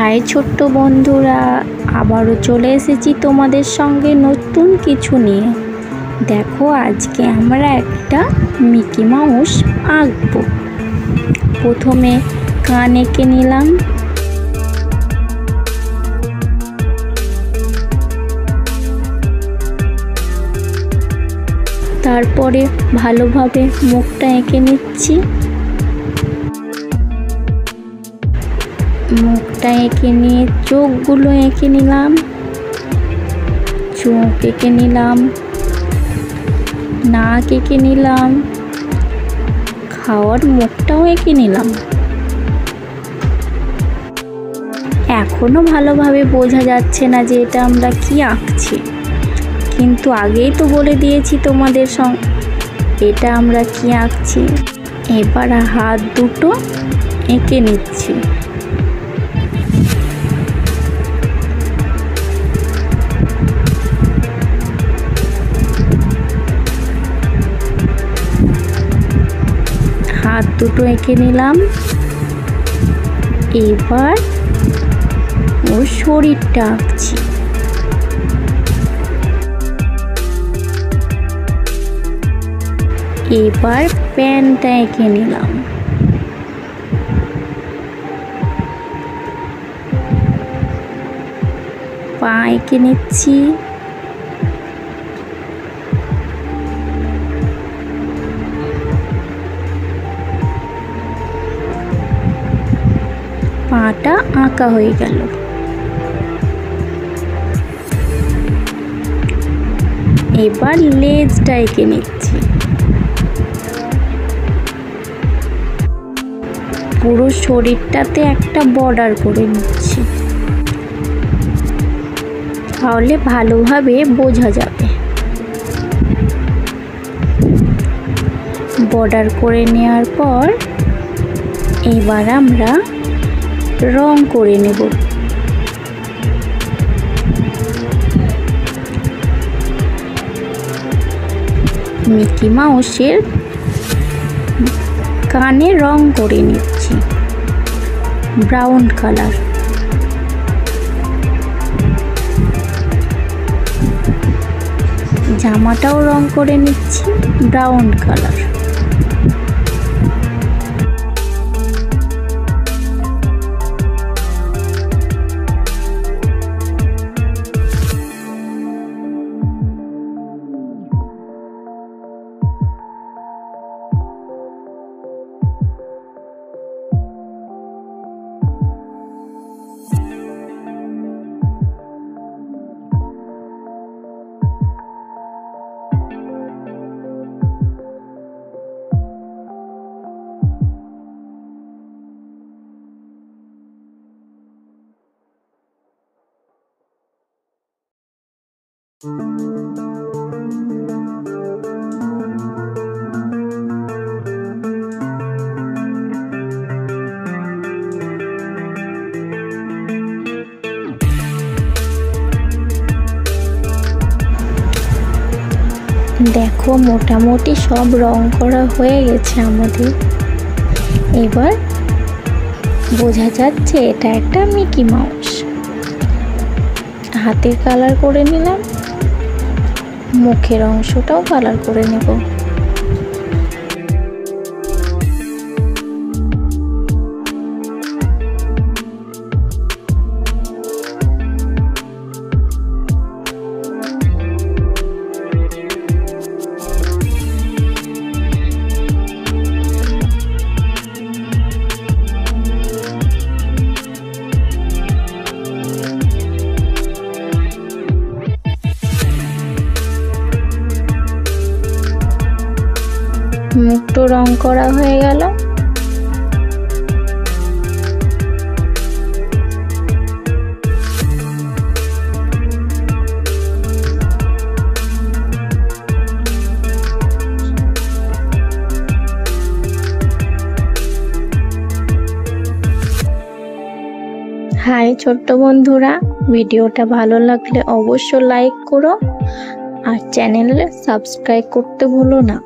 High ছোট্ট বন্ধুরা, আবারও চলে এসেছি তোমাদের সঙ্গে নতুন কিছু নিয়ে। দেখো, আজকে আমরা একটা মিকি মাউস আঁকবো। প্রথমে কান এঁকে নিলাম, তারপরে ভালোভাবে মুখটা এঁকে নিচ্ছি। মুখটা এঁকে নিয়ে চোখগুলো এঁকে নিলাম, চোখ এঁকে নিলাম, নাক এঁকে নিলাম, খাওয়ার মুখটাও এঁকে নিলাম। এখনো ভালোভাবে বোঝা যাচ্ছে না যে এটা আমরা কি আঁকছি, কিন্তু আগেই তো বলে দিয়েছি তোমাদের সঙ্গে এটা আমরা কি আঁকছি। এবার হাত দুটো এঁকে নিচ্ছি। হাত দুটো এঁকে নিলাম। এবার ওর শরীরটা আঁকছি। এবার প্যান্টটা এঁকে নিলাম। পা এঁকে নিচ্ছি। পাটা আঁকা হয়ে গেল। এবার লেজটা এঁকে নিচ্ছি। পুরো শরীরটাতে একটা বর্ডার করে নিচ্ছি, তাহলে ভালোভাবে বোঝা যাবে। বর্ডার করে নেওয়ার পর এবার আমরা রং করে নেব। মিকি মাউসের কানে রং করে নিচ্ছি ব্রাউন কালার। জামাটাও রং করে নিচ্ছি ব্রাউন কালার। দেখো, মোটামুটি সব রং করা হয়ে গেছে আমাদের। এবার বোঝা যাচ্ছে এটা একটা মিকি মাউস। হাতের কালার করে নিলাম, মুখের অংশটাও কালার করে নেব। মুখটো রং করা হয়ে গেল। হাই ছোট্ট বন্ধুরা, ভিডিওটা ভালো লাগলে অবশ্যই লাইক করো আর চ্যানেলে সাবস্ক্রাইব করতে ভুলো না।